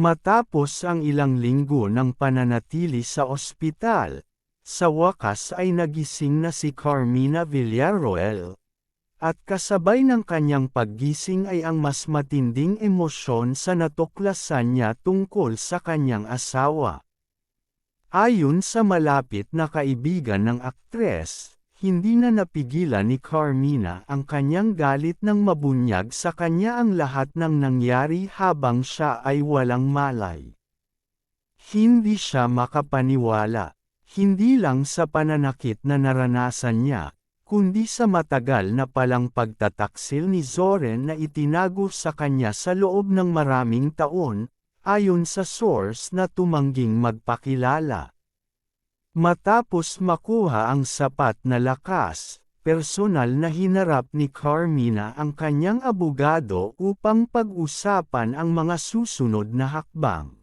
Matapos ang ilang linggo ng pananatili sa ospital, sa wakas ay nagising na si Carmina Villarroel. At kasabay ng kanyang paggising ay ang mas matinding emosyon sa natuklasan niya tungkol sa kanyang asawa. Ayon sa malapit na kaibigan ng aktres, hindi na napigilan ni Carmina ang kanyang galit nang mabunyag sa kanya ang lahat ng nangyari habang siya ay walang malay. Hindi siya makapaniwala, hindi lang sa pananakit na naranasan niya, kundi sa matagal na palang pagtataksil ni Zoren na itinago sa kanya sa loob ng maraming taon, ayon sa source na tumangging magpakilala. Matapos makuha ang sapat na lakas, personal na hinarap ni Carmina ang kanyang abogado upang pag-usapan ang mga susunod na hakbang.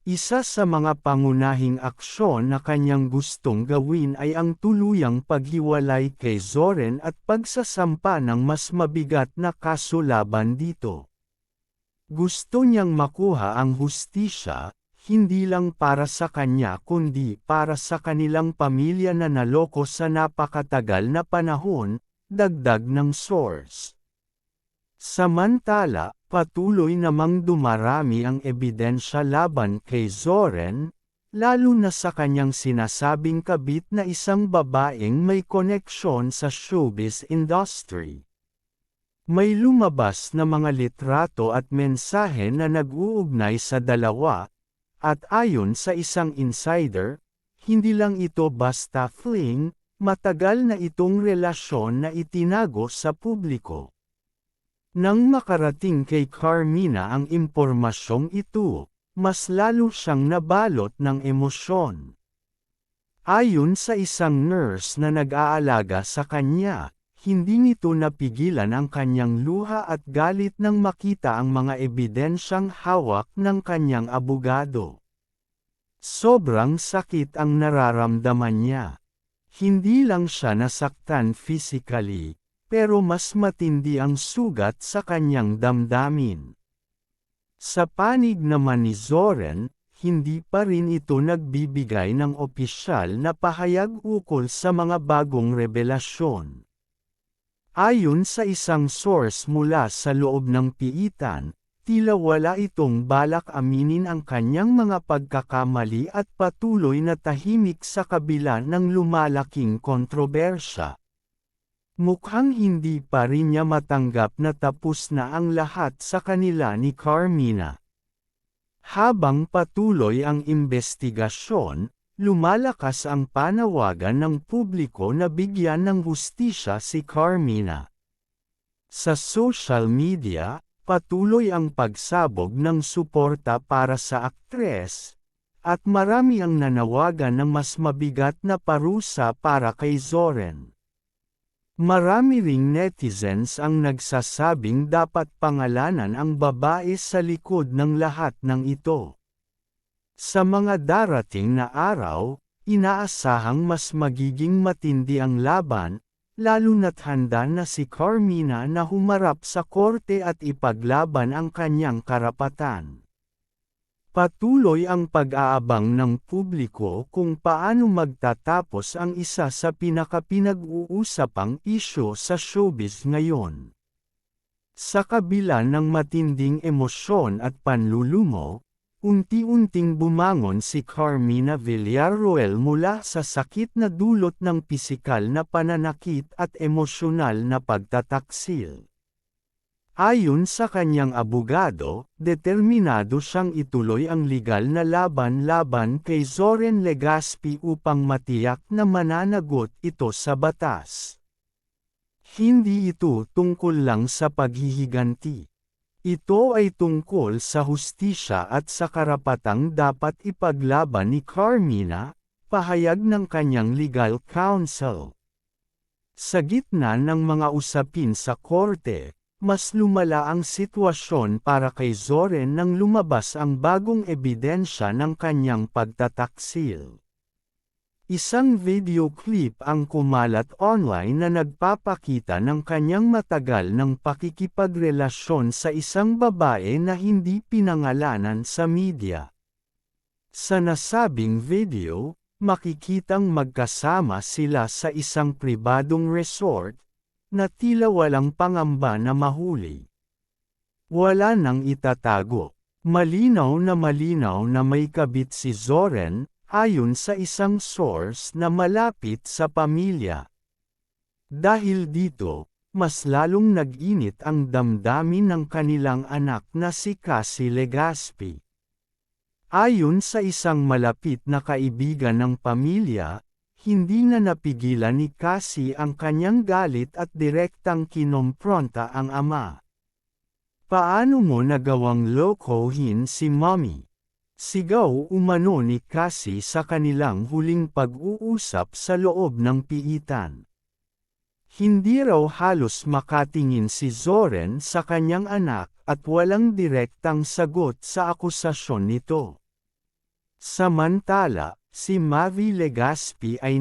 Isa sa mga pangunahing aksyon na kanyang gustong gawin ay ang tuluyang paghiwalay kay Zoren at pagsasampa ng mas mabigat na kaso laban dito. Gusto niyang makuha ang hustisya, hindi lang para sa kanya kundi para sa kanilang pamilya na naloko sa napakatagal na panahon, dagdag ng source. Samantala, patuloy namang dumarami ang ebidensya laban kay Zoren, lalo na sa kanyang sinasabing kabit na isang babaeng may koneksyon sa showbiz industry. May lumabas na mga litrato at mensahe na nag-uugnay sa dalawa, at ayon sa isang insider, hindi lang ito basta fling, matagal na itong relasyon na itinago sa publiko. Nang makarating kay Carmina ang impormasyong ito, mas lalo siyang nabalot ng emosyon. Ayon sa isang nurse na nag-aalaga sa kanya, hindi nito napigilan ang kanyang luha at galit nang makita ang mga ebidensyang hawak ng kanyang abogado. Sobrang sakit ang nararamdaman niya. Hindi lang siya nasaktan physically, pero mas matindi ang sugat sa kanyang damdamin. Sa panig naman ni Zoren, hindi pa rin ito nagbibigay ng opisyal na pahayag ukol sa mga bagong revelasyon. Ayon sa isang source mula sa loob ng piitan, tila wala itong balak aminin ang kanyang mga pagkakamali at patuloy na tahimik sa kabila ng lumalaking kontrobersya. Mukhang hindi pa rin niya matanggap na tapos na ang lahat sa kanila ni Carmina. Habang patuloy ang investigasyon, lumalakas ang panawagan ng publiko na bigyan ng hustisya si Carmina. Sa social media, patuloy ang pagsabog ng suporta para sa aktres, at marami ang nanawagan ng mas mabigat na parusa para kay Zoren. Marami ring netizens ang nagsasabing dapat pangalanan ang babae sa likod ng lahat ng ito. Sa mga darating na araw, inaasahang mas magiging matindi ang laban, lalo na't handa na si Carmina na humarap sa korte at ipaglaban ang kanyang karapatan. Patuloy ang pag-aabang ng publiko kung paano magtatapos ang isa sa pinakapinag-uusapang isyu sa showbiz ngayon. Sa kabila ng matinding emosyon at panlulumo, unti-unting bumangon si Carmina Villarroel mula sa sakit na dulot ng pisikal na pananakit at emosyonal na pagtataksil. Ayon sa kanyang abogado, determinado siyang ituloy ang legal na laban kay Zoren Legaspi upang matiyak na mananagot ito sa batas. Hindi ito tungkol lang sa paghihiganti. Ito ay tungkol sa hustisya at sa karapatang dapat ipaglaban ni Carmina, pahayag ng kanyang legal counsel. Sa gitna ng mga usapin sa korte, mas lumala ang sitwasyon para kay Zoren nang lumabas ang bagong ebidensya ng kanyang pagtataksil. Isang video clip ang kumalat online na nagpapakita ng kanyang matagal ng pakikipagrelasyon sa isang babae na hindi pinangalanan sa media. Sa nasabing video, makikitang magkasama sila sa isang pribadong resort, na tila walang pangamba na mahuli. Wala nang itatago. Malinaw na may kabit si Zoren, ayon sa isang source na malapit sa pamilya. Dahil dito, mas lalong nag-init ang damdamin ng kanilang anak na si Cassie Legaspi. Ayon sa isang malapit na kaibigan ng pamilya, hindi na napigilan ni Cassie ang kanyang galit at direktang kinompronta ang ama. "Paano mo nagawang lokohin si mommy?" Sigaw umano ni Cassie sa kanilang huling pag-uusap sa loob ng piitan. Hindi raw halos makatingin si Zoren sa kanyang anak at walang direktang sagot sa akusasyon nito. Samantala, si Mavi Legaspi ay